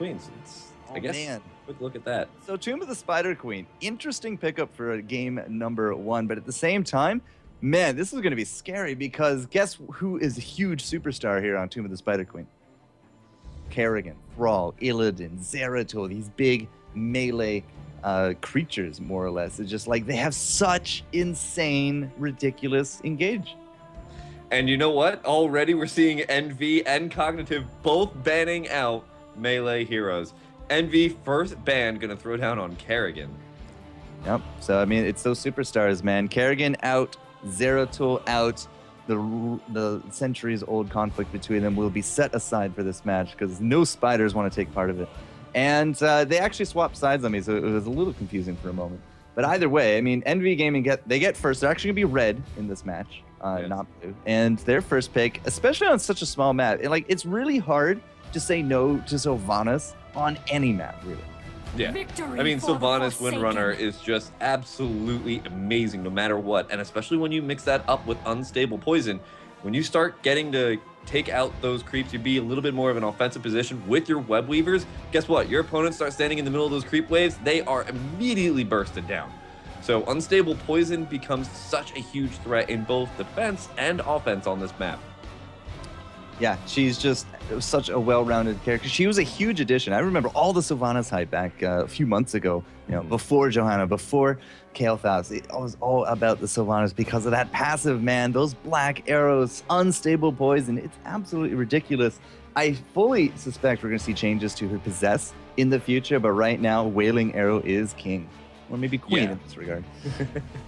queens. I guess. Man. Quick look at that. So Tomb of the Spider Queen, interesting pickup for game number 1, but at the same time, man, this is going to be scary because guess who is a huge superstar here on Tomb of the Spider Queen? Kerrigan, Thrall, Illidan, Zeratul, these big melee creatures, more or less. It's just like they have such insane, ridiculous engage. And you know what? Already we're seeing Envy and Cognitive both banning out melee heroes. Envy, first ban, gonna throw down on Kerrigan. Yep. So, I mean, it's those superstars, man. Kerrigan out, Zeratul out. The centuries-old conflict between them will be set aside for this match because no spiders want to take part of it. And they actually swapped sides on me, so it was a little confusing for a moment. But either way, I mean, Envy Gaming they get first. They're actually going to be red in this match, yes. not blue. And their first pick, especially on such a small map, it's really hard to say no to Sylvanas on any map, really. Yeah. Victory I mean, for the Sylvanas Forsaken. Windrunner is just absolutely amazing no matter what. And especially when you mix that up with unstable poison, when you start getting to take out those creeps, you be a little bit more of an offensive position with your web weavers. Guess what? Your opponents start standing in the middle of those creep waves. They are immediately bursted down. So unstable poison becomes such a huge threat in both defense and offense on this map. Yeah, she's just such a well-rounded character. She was a huge addition. I remember all the Sylvanas hype back a few months ago, before Johanna, before Kael'thas. It was all about the Sylvanas because of that passive, man. Those black arrows, unstable poison. It's absolutely ridiculous. I fully suspect we're going to see changes to her possess in the future, but right now, Wailing Arrow is king. Or maybe queen in this regard.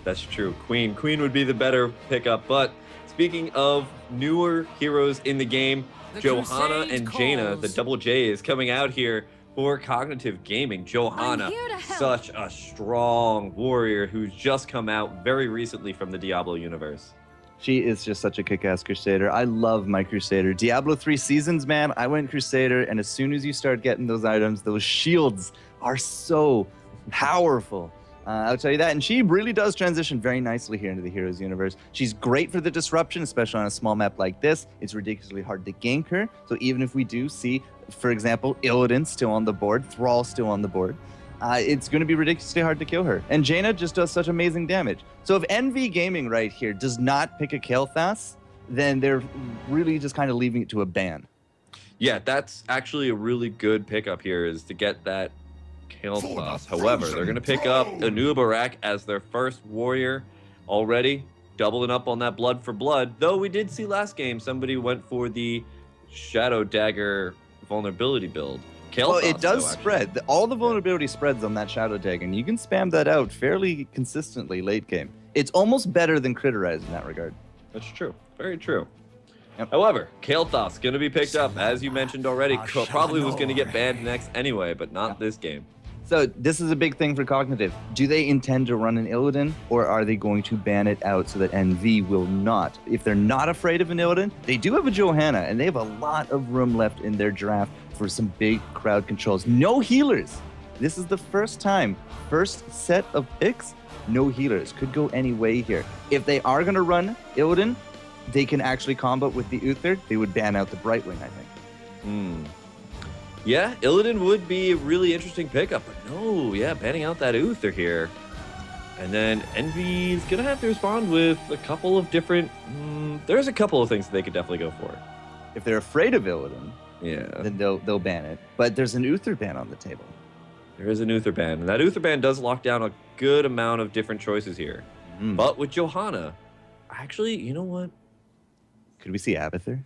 That's true. Queen would be the better pickup, but speaking of newer heroes in the game, Johanna and Jaina, the double J, is coming out here for Cognitive Gaming. Johanna, such a strong warrior who's just come out very recently from the Diablo universe. She is just such a kick-ass Crusader. I love my Crusader. Diablo 3 Seasons, man, I went Crusader, and as soon as you start getting those items, those shields are so powerful. I'll tell you that. And she really does transition very nicely here into the Heroes universe. She's great for the disruption, especially on a small map like this. It's ridiculously hard to gank her. So even if we do see, for example, Illidan still on the board, Thrall still on the board, it's going to be ridiculously hard to kill her. And Jaina just does such amazing damage. So if Envy Gaming right here does not pick a Kael'thas, then they're really just kind of leaving it to a ban. Yeah, that's actually a really good pickup here, is to get that Kael'thas. However, they're going to pick up Anu Barak as their first warrior already, doubling up on that blood for blood. Though we did see last game somebody went for the Shadow Dagger vulnerability build. Well, it does spread. All the vulnerability spreads on that Shadow Dagger, and you can spam that out fairly consistently late game. It's almost better than Criterize in that regard. That's true. Very true. Yep. However, Kael'thas going to be picked up, as you mentioned already. Probably was going to get banned next anyway, but not this game. So this is a big thing for Cognitive. Do they intend to run an Illidan, or are they going to ban it out so that NV will not? If they're not afraid of an Illidan, they do have a Johanna, and they have a lot of room left in their draft for some big crowd controls. No healers. This is the first time, first set of picks, no healers. Could go any way here. If they are going to run Illidan, they can actually combo with the Uther. They would ban out the Brightwing, I think. Yeah, Illidan would be a really interesting pickup, but no, banning out that Uther here. And then Envy's going to have to respond with a couple of different... there's a couple of things that they could definitely go for. If they're afraid of Illidan, then they'll ban it. But there's an Uther ban on the table. There is an Uther ban, and that Uther ban does lock down a good amount of different choices here. But with Johanna, actually, you know what? Could we see Abathur?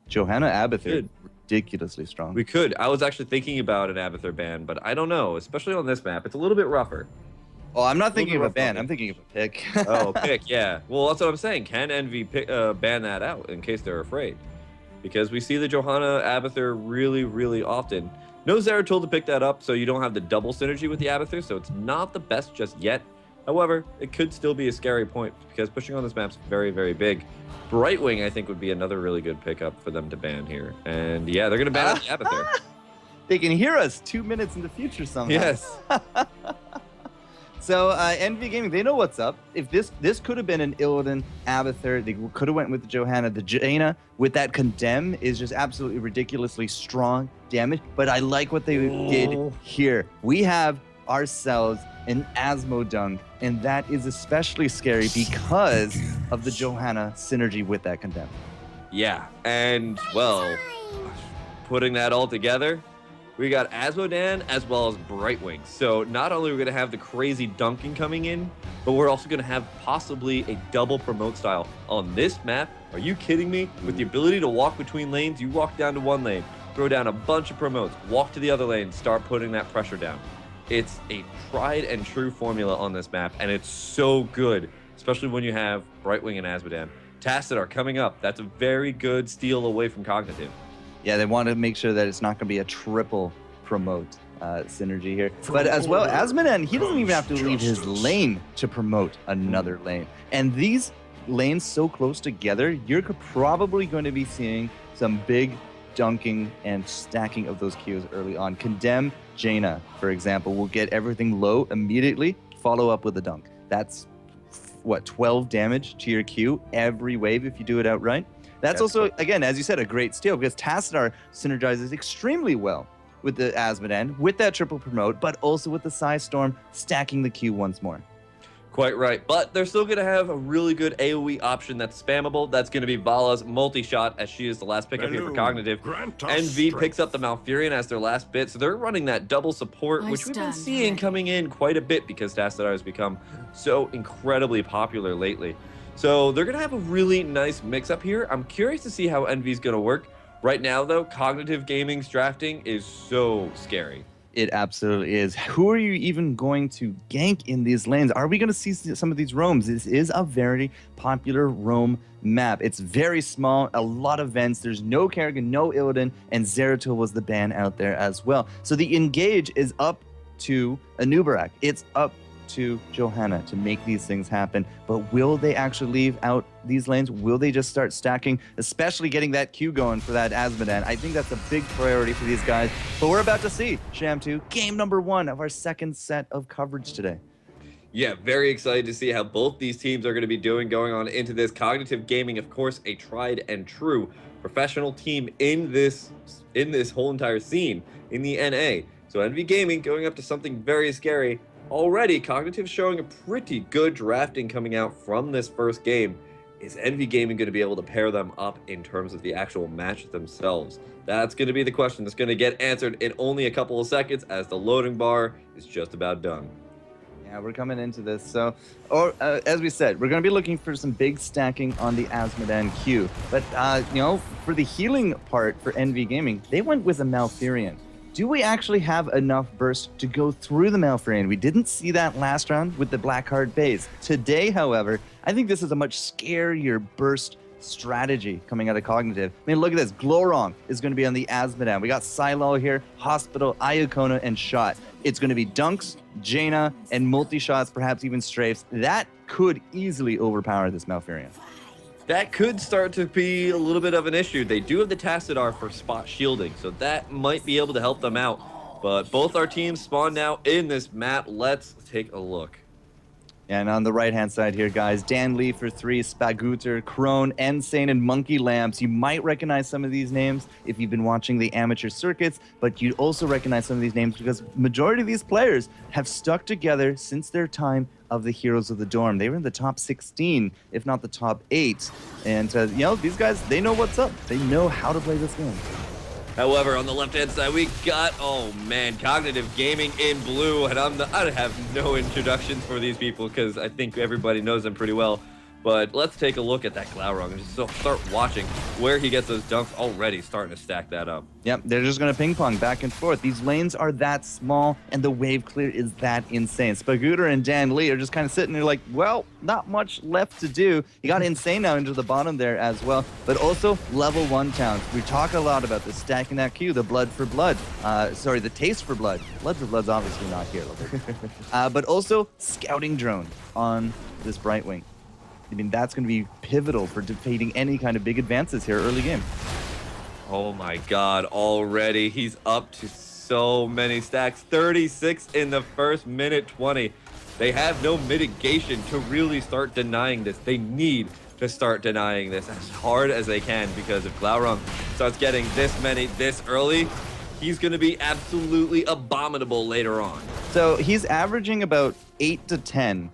Johanna Abathur, ridiculously strong. We could. I was actually thinking about an Abathur ban, but I don't know, especially on this map. It's a little bit rougher. Oh, I'm not thinking of a ban. I'm thinking of a pick. Oh, pick, yeah. Well, that's what I'm saying. Can Envy ban that out in case they're afraid? Because we see the Johanna Abathur really, really often. No Zeratul to pick that up, so you don't have the double synergy with the Abathur, so it's not the best just yet. However, it could still be a scary point because pushing on this map's very, very big. Brightwing, I think, would be another really good pickup for them to ban here. And yeah, they're going to ban the Abathur. They can hear us 2 minutes in the future somehow. Yes. So NV Gaming, they know what's up. If this could have been an Illidan Abathur, they could have went with the Johanna. The Jaina with that Condemn is just absolutely ridiculously strong damage. But I like what they did here. We have ourselves an Asmodunk, and that is especially scary because of the Johanna synergy with that Condemn. Yeah, and well, putting that all together, we got Asmodan as well as Brightwing. So not only are we going to have the crazy dunking coming in, but we're also going to have possibly a double promote style on this map. Are you kidding me? With the ability to walk between lanes, you walk down to one lane, throw down a bunch of promotes, walk to the other lane, start putting that pressure down. It's a tried and true formula on this map, and it's so good, especially when you have Brightwing and Asmodan. Tassadar coming up. That's a very good steal away from Cognitive. Yeah, they want to make sure that it's not going to be a triple promote synergy here. But as well, Asmodan, he doesn't even have to leave his lane to promote another lane. And these lanes so close together, you're probably going to be seeing some big dunking and stacking of those Qs early on. Condemn Jaina, for example, will get everything low immediately, follow up with a dunk. That's, what, 12 damage to your Q every wave if you do it outright? That's also, again, as you said, a great steal because Tassadar synergizes extremely well with the Asmodan, with that triple promote, but also with the Psystorm stacking the Q once more. Quite right, but they're still going to have a really good AoE option that's spammable. That's going to be Vala's multi-shot, as she is the last pickup here for Cognitive. NV picks up the Malfurion as their last bit, so they're running that double support, which we've been seeing coming in quite a bit because Tassadar has become so incredibly popular lately. So they're going to have a really nice mix-up here. I'm curious to see how NV's going to work. Right now, though, Cognitive Gaming's drafting is so scary. It absolutely is. Who are you even going to gank in these lanes? Are we going to see some of these roams? This is a very popular roam map. It's very small, a lot of vents. There's no Kerrigan, no Illidan, and Zeratul was the ban out there as well. So the engage is up to Anubarak. It's up to Johanna to make these things happen. But will they actually leave out these lanes? Will they just start stacking, especially getting that Q going for that Asmodan? I think that's a big priority for these guys. But we're about to see Sham 2, game number 1 of our second set of coverage today. Yeah, very excited to see how both these teams are going to be doing going on into this. Cognitive Gaming, of course, a tried and true professional team in this whole entire scene in the NA. So NV Gaming going up to something very scary. Already, Cognitive showing a pretty good drafting coming out from this first game. Is NV Gaming going to be able to pair them up in terms of the actual match themselves? That's going to be the question that's going to get answered in only a couple of seconds as the loading bar is just about done. Yeah, we're coming into this. So, as we said, we're going to be looking for some big stacking on the Asmodan Q. But, for the healing part for NV Gaming, they went with a Malfurion. Do we actually have enough burst to go through the Malfurion? We didn't see that last round with the Blackheart base. Today, however, I think this is a much scarier burst strategy coming out of Cognitive. I mean, look at this. Glorong is going to be on the Asmodan. We got Silo here, Hospital, Iacona, and Shot. It's going to be Dunks, Jaina, and multi-shots, perhaps even strafes. That could easily overpower this Malfurion. That could start to be a little bit of an issue. They do have the Tassadar for spot shielding, so that might be able to help them out. But both our teams spawn now in this map. Let's take a look. And on the right-hand side here, guys, Dan Lee for 3, Spaguter, Crone, Insane, and Monkey Lamps. You might recognize some of these names if you've been watching the amateur circuits, but you'd also recognize some of these names because majority of these players have stuck together since their time of the Heroes of the Dorm. They were in the top 16, if not the top 8. And, these guys, they know what's up. They know how to play this game. However, on the left-hand side, we got, Cognitive Gaming in blue. And I have no introduction for these people because I think everybody knows them pretty well. But let's take a look at that Glaurung and just start watching where he gets those dunks already starting to stack that up. Yep, they're just going to ping pong back and forth. These lanes are that small and the wave clear is that insane. Spaguter and Dan Lee are just kind of sitting there like, well, not much left to do. You got Insane now into the bottom there as well, but also level 1 towns. We talk a lot about this stacking that Q, the blood for blood. The taste for blood. Blood for blood's obviously not here. But also scouting drone on this Brightwing. I mean, that's going to be pivotal for defeating any kind of big advances here early game. Oh my god, already he's up to so many stacks. 36 in the first minute 20. They have no mitigation to really start denying this. They need to start denying this as hard as they can, because if Glaurung starts getting this many this early, he's going to be absolutely abominable later on. So he's averaging about 8 to 10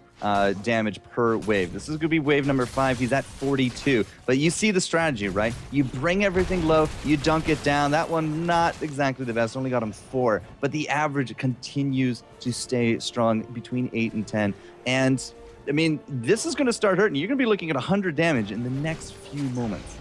damage per wave. This is going to be wave number 5. He's at 42. But you see the strategy, right? You bring everything low, you dunk it down. That one, not exactly the best. Only got him 4. But the average continues to stay strong between 8 and 10. And, I mean, this is going to start hurting. You're going to be looking at 100 damage in the next few moments.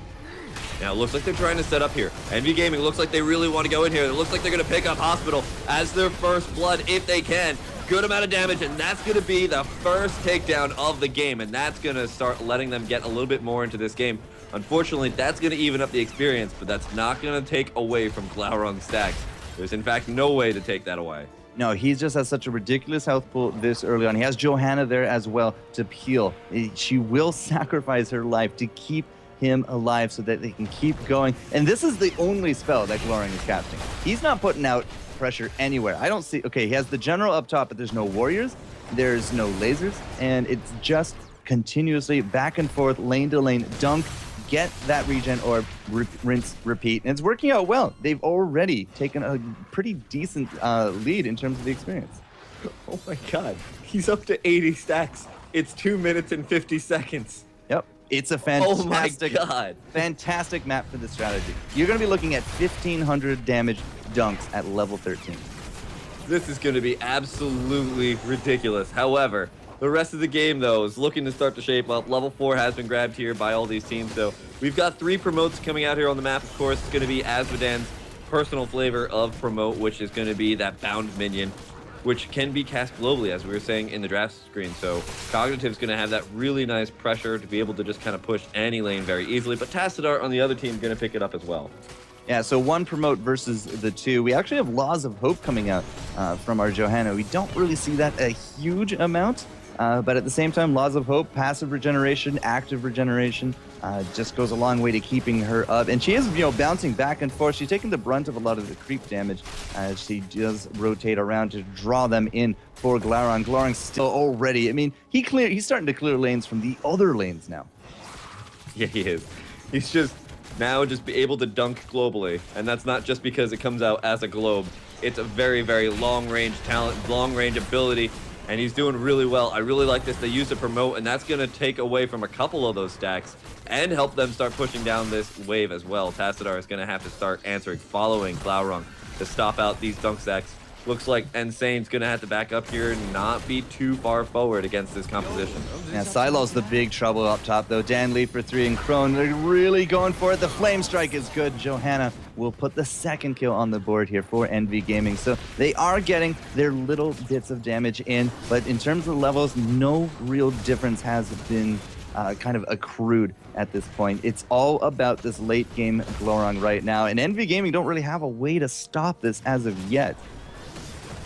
Now, it looks like they're trying to set up here. Envy Gaming looks like they really want to go in here. It looks like they're going to pick up Hospital as their first blood if they can. Good amount of damage, and that's going to be the first takedown of the game, and that's going to start letting them get a little bit more into this game. Unfortunately, that's going to even up the experience, but that's not going to take away from Glaurung's stacks. There's, in fact, no way to take that away. No, he just has such a ridiculous health pool this early on. He has Johanna there as well to peel. She will sacrifice her life to keep him alive so that they can keep going. And this is the only spell that Glaurung is casting. He's not putting out pressure anywhere. I don't see... Okay, he has the general up top, but there's no warriors, there's no lasers, and it's just continuously back and forth, lane to lane, dunk, get that regen orb, rinse, repeat. And it's working out well. They've already taken a pretty decent lead in terms of the experience. Oh my god. He's up to 80 stacks. It's 2 minutes and 50 seconds. Yep. It's a fantastic, oh my god, fantastic map for this strategy. You're going to be looking at 1,500 damage dunks at level 13. This is going to be absolutely ridiculous. However, the rest of the game, though, is looking to start to shape up. Level 4 has been grabbed here by all these teams, so we've got 3 promotes coming out here on the map. Of course, it's going to be Azmodan's personal flavor of promote, which is going to be that bound minion, which can be cast globally, as we were saying in the draft screen. So Cognitive's going to have that really nice pressure to be able to just kind of push any lane very easily. But Tassadar on the other team is going to pick it up as well. Yeah, so 1 promote versus the 2. We actually have Laws of Hope coming out from our Johanna. We don't really see that a huge amount, but at the same time, Laws of Hope, passive regeneration, active regeneration, just goes a long way to keeping her up. And she is, bouncing back and forth. She's taking the brunt of a lot of the creep damage as she does rotate around to draw them in for Glaurung. Glaurung's still already, I mean, he's starting to clear lanes from the other lanes now. Yeah, he is. He's just now just be able to dunk globally. And that's not just because it comes out as a globe. It's a very, very long-range talent, long-range ability. And he's doing really well. I really like this. They use a promote, and that's going to take away from a couple of those stacks and help them start pushing down this wave as well. Tassadar is going to have to start answering, following Glaurung to stop out these dunk stacks. Looks like Insane's going to have to back up here and not be too far forward against this composition. Yeah, Silo's the big trouble up top, though. Dan Lee for 3 and Crone, they're really going for it. The Flame Strike is good. Johanna will put the 2nd kill on the board here for Envy Gaming. So they are getting their little bits of damage in, but in terms of levels, no real difference has been kind of accrued at this point. It's all about this late game Glaurung right now, and Envy Gaming don't really have a way to stop this as of yet.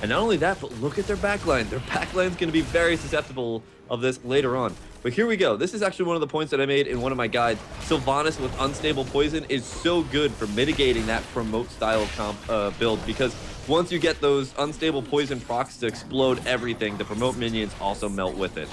And not only that, but look at their backline. Their backline's going to be very susceptible of this later on. But here we go. This is actually one of the points that I made in one of my guides. Sylvanas with Unstable Poison is so good for mitigating that promote style build, because once you get those Unstable Poison procs to explode everything, the promote minions also melt with it.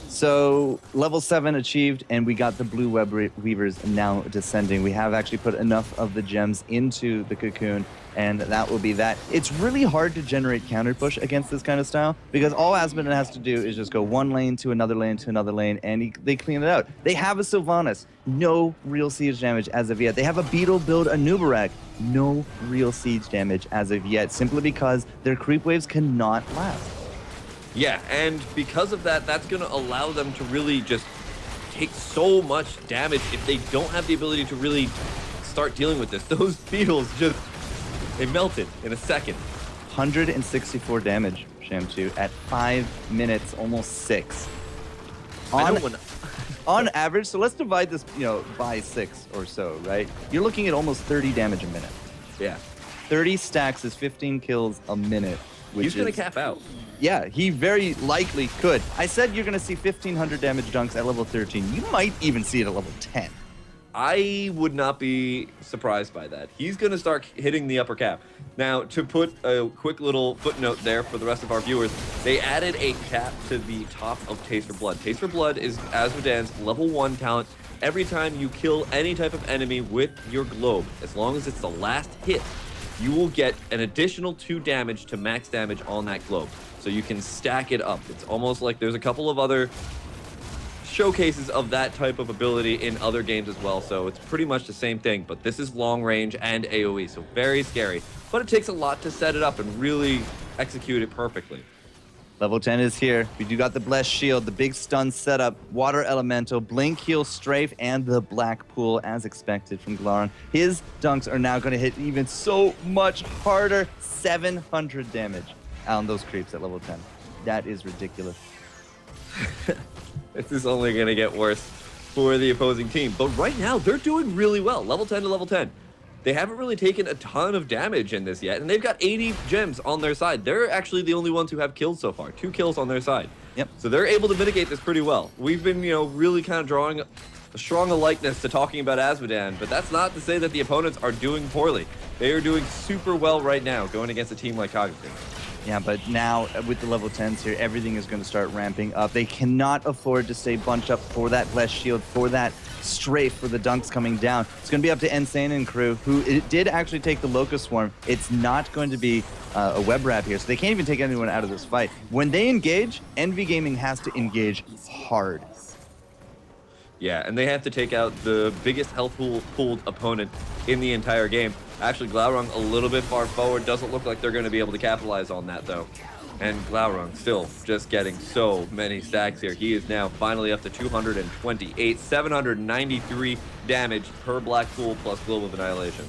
So level 7 achieved, and we got the blue web weavers now descending. We have actually put enough of the gems into the cocoon, and that will be that. It's really hard to generate counter push against this kind of style, because all Azmodan has to do is just go one lane to another lane to another lane, and they clean it out. They have a Sylvanas, no real siege damage as of yet. They have a Beetle build, a Nubarak, no real siege damage as of yet, simply because their creep waves cannot last. Yeah, and because of that, that's going to allow them to really just take so much damage if they don't have the ability to really start dealing with this. Those beetles just, they melted in a second. 164 damage, Shamtu, at 5 minutes, almost 6. On average, so let's divide this, by 6 or so, right? You're looking at almost 30 damage a minute. Yeah. 30 stacks is 15 kills a minute. He's going to cap out. Yeah, he very likely could. I said you're going to see 1,500 damage dunks at level 13. You might even see it at level 10. I would not be surprised by that. He's going to start hitting the upper cap. Now, to put a quick little footnote there for the rest of our viewers, they added a cap to the top of Taste for Blood. Taste for Blood is Azmodan's level 1 talent. Every time you kill any type of enemy with your globe, as long as it's the last hit, you will get an additional 2 damage to max damage on that globe. So you can stack it up. It's almost like there's a couple of other showcases of that type of ability in other games as well, so it's pretty much the same thing, but this is long range and AoE, so very scary, but it takes a lot to set it up and really execute it perfectly. Level 10 is here. We do got the Blessed Shield, the big stun setup, Water Elemental, Blink, Heal, Strafe, and the Black Pool, as expected from Glaurung. His dunks are now going to hit even so much harder. 700 damage on those creeps at level 10. That is ridiculous. This is only going to get worse for the opposing team. But right now, they're doing really well. Level 10 to level 10. They haven't really taken a ton of damage in this yet, and they've got 80 gems on their side. They're actually the only ones who have kills so far. 2 kills on their side. Yep. So they're able to mitigate this pretty well. We've been, really kind of drawing a strong likeness to talking about Azmodan, but that's not to say that the opponents are doing poorly. They are doing super well right now, going against a team like Cognitive. Yeah, but now with the level 10s here, everything is going to start ramping up. They cannot afford to stay bunched up for that Blessed Shield, for that strafe, for the dunks coming down. It's going to be up to Insane and crew, who it did actually take the Locust Swarm. It's not going to be a web wrap here, so they can't even take anyone out of this fight. When they engage, Envy Gaming has to engage hard. Yeah, and they have to take out the biggest health pooled opponent in the entire game. Actually, Glaurung a little bit far forward. Doesn't look like they're going to be able to capitalize on that, though. And Glaurung still just getting so many stacks here. He is now finally up to 228, 793 damage per Black Pool plus Global Annihilation.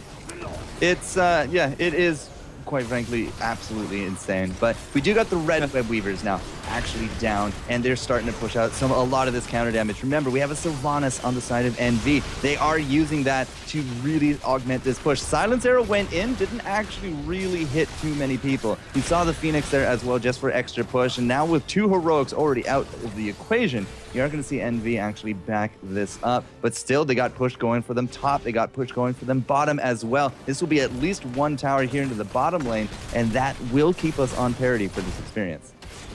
It's, yeah, it is, quite frankly, absolutely insane. But we do got the red web weavers now actually down, and they're starting to push out a lot of this counter damage. Remember, we have a Sylvanas on the side of NV. They are using that to really augment this push. Silence Arrow went in, didn't actually really hit too many people. You saw the Phoenix there as well, just for extra push, and now with 2 heroics already out of the equation, you are going to see NV actually back this up. But still, they got push going for them top, they got push going for them bottom as well. This will be at least 1 tower here into the bottom lane, and that will keep us on parity for this experience.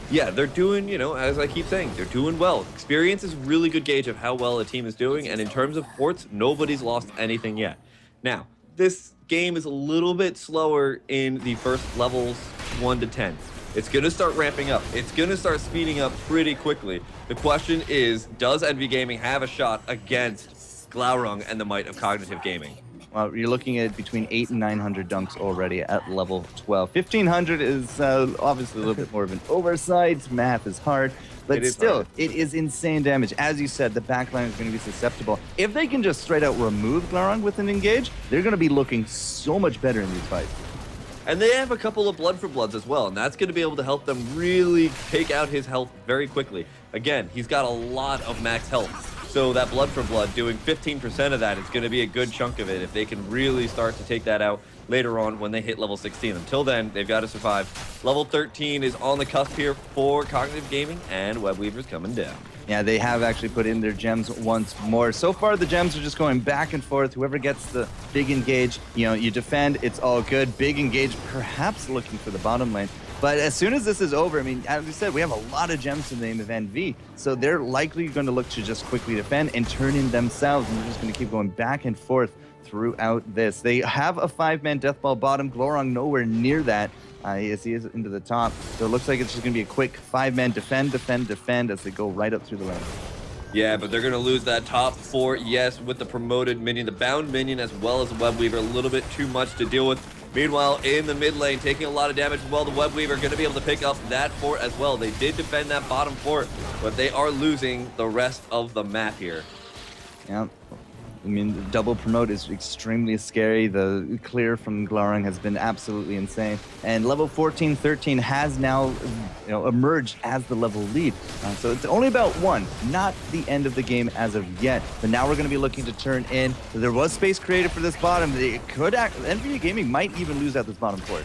Yeah, they're doing, as I keep saying, they're doing well. Experience is a really good gauge of how well a team is doing, and in terms of ports, nobody's lost anything yet. Now, this game is a little bit slower in the first levels 1 to 10. It's going to start ramping up. It's going to start speeding up pretty quickly. The question is, does Envy Gaming have a shot against Glaurung and the might of Cognitive Gaming? Well, you're looking at between 800 and 900 dunks already at level 12. 1500 is obviously a little bit more of an oversight. Math is hard, but still, it is insane damage. As you said, the backline is going to be susceptible. If they can just straight out remove Glaurung with an engage, they're going to be looking so much better in these fights. And they have a couple of Blood for Bloods as well, and that's going to be able to help them really take out his health very quickly. Again, he's got a lot of max health. So that Blood for Blood, doing 15% of that is going to be a good chunk of it if they can really start to take that out later on when they hit level 16. Until then, they've got to survive. Level 13 is on the cusp here for Cognitive Gaming, and Web Weaver's coming down. Yeah, they have actually put in their gems once more. So far, the gems are just going back and forth. Whoever gets the big engage, you defend, it's all good. Big engage, perhaps looking for the bottom lane. But as soon as this is over, I mean, as we said, we have a lot of gems in the name of NV. So they're likely going to look to just quickly defend and turn in themselves. And they're just going to keep going back and forth throughout this. They have a 5-man Deathball bottom. Glaurung nowhere near that. As he is into the top. So it looks like it's just going to be a quick 5-man defend, defend, defend as they go right up through the lane. Yeah, but they're going to lose that top 4, yes, with the promoted minion, the bound minion, as well as the Web Weaver. A little bit too much to deal with. Meanwhile, in the mid lane, taking a lot of damage as well, the Web Weaver going to be able to pick up that fort as well. They did defend that bottom fort, but they are losing the rest of the map here. Yeah. I mean, the double promote is extremely scary. The clear from Glaurung has been absolutely insane. And level 14, 13 has now emerged as the level lead. So it's only about 1, not the end of the game as of yet. But now we're going to be looking to turn in. There was space created for this bottom. Envy Gaming might even lose out this bottom port.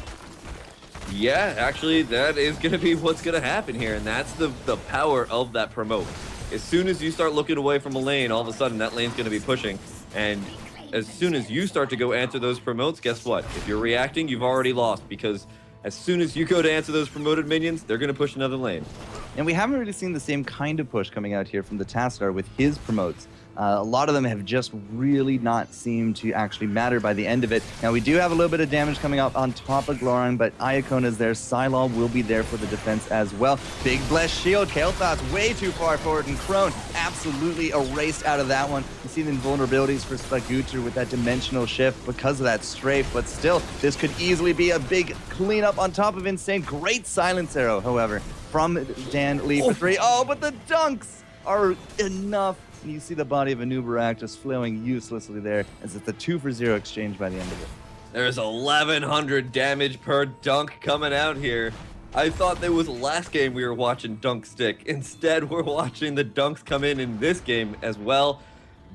Yeah, actually, that is going to be what's going to happen here. And that's the power of that promote. As soon as you start looking away from a lane, all of a sudden that lane's going to be pushing. And as soon as you start to go answer those promotes, guess what? If you're reacting, you've already lost, because as soon as you go to answer those promoted minions, they're going to push another lane. And we haven't really seen the same kind of push coming out here from the Tassadar with his promotes. A lot of them have just really not seemed to actually matter by the end of it. Now, we do have a little bit of damage coming up on top of Glorung, but Iakona's there. Sylaw will be there for the defense as well. Big Blessed Shield. Kael'thas way too far forward, and Crone absolutely erased out of that one. You see the invulnerabilities for Spagutu with that dimensional shift because of that strafe, but still, this could easily be a big cleanup on top of Insane. Great silence arrow, however, from Dan Lee for 3. Oh, but the dunks are enough. And you see the body of Anubarak just flowing uselessly there, as it's a 2-for-0 exchange by the end of it. There's 1,100 damage per dunk coming out here. I thought there was last game we were watching dunk stick. Instead, we're watching the dunks come in this game as well.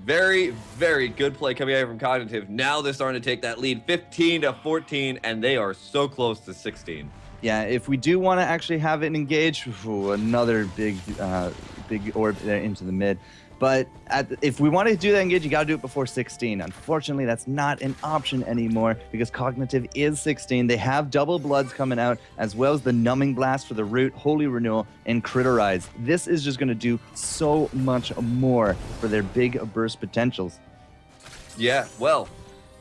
Very, very good play coming out from Cognitive. Now they're starting to take that lead, 15-14, and they are so close to 16. Yeah, if we do want to actually have it engage, another big orb there into the mid. But if we want to do that engage, you got to do it before 16. Unfortunately, that's not an option anymore because Cognitive is 16. They have double bloods coming out, as well as the Numbing Blast for the Root, Holy Renewal, and Criterize. This is just going to do so much more for their big burst potentials. Yeah, well,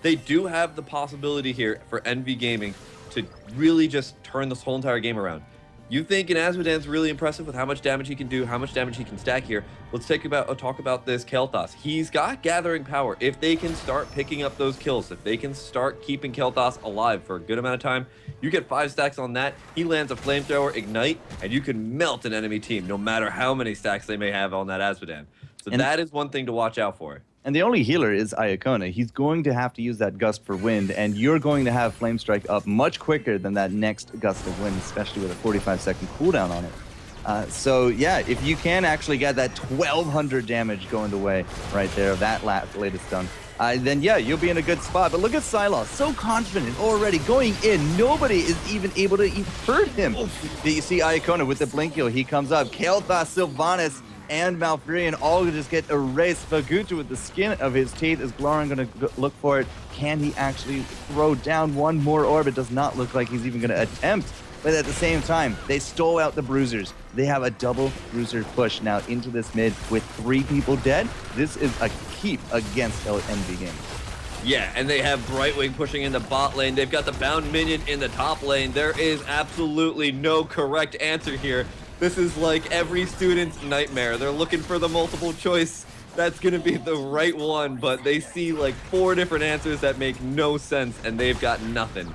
they do have the possibility here for Envy Gaming to really just turn this whole entire game around. You think an Azmodan's really impressive with how much damage he can do, how much damage he can stack here. Let's talk about this Kael'thas. He's got gathering power. If they can start picking up those kills, if they can start keeping Kael'thas alive for a good amount of time, you get 5 stacks on that. He lands a flamethrower, ignite, and you can melt an enemy team, no matter how many stacks they may have on that Azmodan. So that is one thing to watch out for. And the only healer is Iacona. He's going to have to use that Gust for Wind, and you're going to have Flame Strike up much quicker than that next Gust of Wind, especially with a 45-second cooldown on it. So yeah, if you can actually get that 1,200 damage going the way right there of that latest dunk, then yeah, you'll be in a good spot. But look at Sylaw, so confident already going in. Nobody is even able to hurt him. You see Iacona with the Blink Heal. He comes up. Kael'thas, Sylvanas, and Malfurion all just get erased. Fagutu with the skin of his teeth. Is Glorung going to look for it? Can he actually throw down one more orb? It does not look like he's even going to attempt. But at the same time, they stole out the Bruisers. They have a double Bruiser push now into this mid with 3 people dead. This is a keep against Envy Gaming. Yeah, and they have Brightwing pushing in the bot lane. They've got the Bound Minion in the top lane. There is absolutely no correct answer here. This is like every student's nightmare. They're looking for the multiple choice. That's going to be the right one, but they see like 4 different answers that make no sense, and they've got nothing.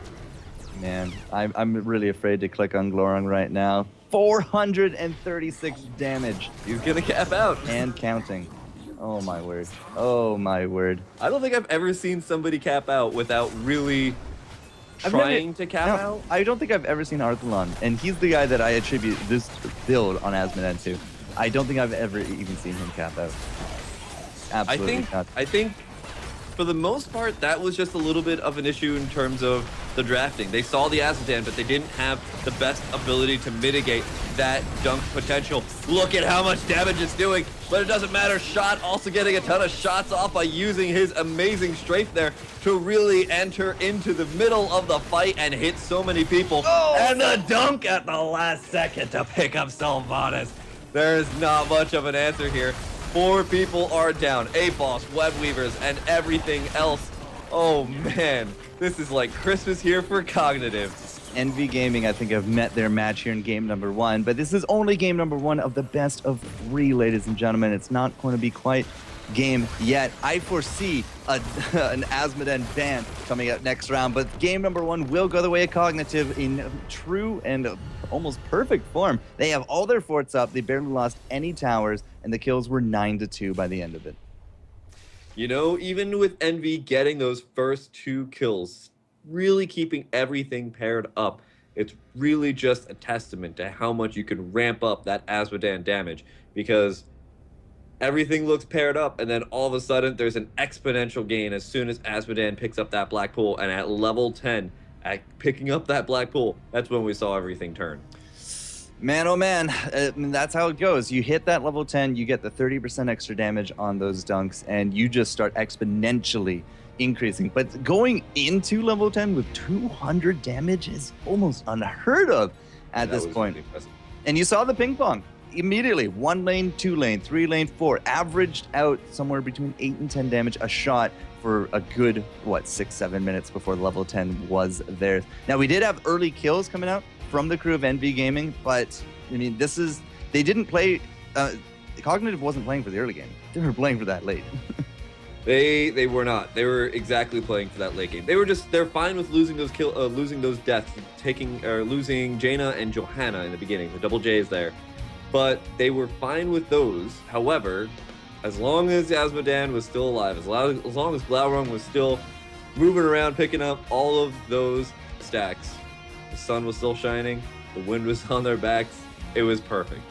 Man, I'm really afraid to click on Glorung right now. 436 damage. He's going to cap out. And counting. Oh my word. Oh my word. I don't think I've ever seen somebody cap out without really trying to cap out. I don't think I've ever seen Arthalon, and he's the guy that I attribute this build on Azmodan to. I don't think I've ever even seen him cap out. Absolutely not. I think for the most part, that was just a little bit of an issue in terms of the drafting. They saw the Azmodan, but they didn't have the best ability to mitigate that dunk potential. Look at how much damage it's doing, but it doesn't matter. Shot also getting a ton of shots off by using his amazing strafe there to really enter into the middle of the fight and hit so many people. Oh! And the dunk at the last second to pick up Sylvanas. There is not much of an answer here. 4 people are down. AFOS, Web Weavers, and everything else. Oh man, this is like Christmas here for Cognitive. Envy Gaming, I think, have met their match here in game number 1, but this is only game number 1 of the best of 3, ladies and gentlemen. It's not going to be quite game yet. I foresee an Azmodan ban coming out next round, but game number 1 will go the way of Cognitive in true and almost perfect form. They have all their forts up, they barely lost any towers, and the kills were 9-2 by the end of it. You know, even with Envy getting those first 2 kills, really keeping everything paired up, it's really just a testament to how much you can ramp up that Azmodan damage, because everything looks paired up, and then all of a sudden there's an exponential gain as soon as Azmodan picks up that black pool, and at level 10, at picking up that black pool, that's when we saw everything turn. Man, oh man, that's how it goes. You hit that level 10, you get the 30% extra damage on those dunks, and you just start exponentially increasing. But going into level 10 with 200 damage is almost unheard of at this point. Really, and you saw the ping pong immediately. 1 lane, 2 lane, 3 lane, 4. Averaged out somewhere between 8 and 10 damage a shot for a good, 6-7 minutes before level 10 was there. Now, we did have early kills coming out from the crew of NV Gaming, but I mean, they didn't play, Cognitive wasn't playing for the early game. They were playing for that late. They were not. They were exactly playing for that late game. They're fine with losing those deaths, losing Jaina and Johanna in the beginning. The double J is there, but they were fine with those. However, as long as Asmodan was still alive, as long as Glaurung was still moving around, picking up all of those stacks, the sun was still shining, the wind was on their backs. It was perfect.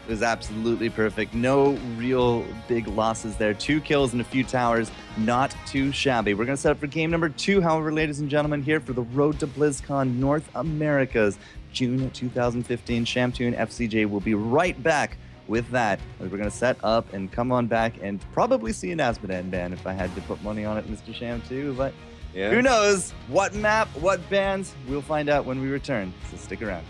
It was absolutely perfect. No real big losses there. 2 kills and a few towers. Not too shabby. We're going to set up for game number 2, however, ladies and gentlemen, here for the Road to BlizzCon North America's June 2015 Shamtoon FCJ. We'll be right back with that. We're going to set up and come on back and probably see an Asmodan ban if I had to put money on it, Mr. Sham, too. But yeah, who knows? What map, what bans? We'll find out when we return. So stick around.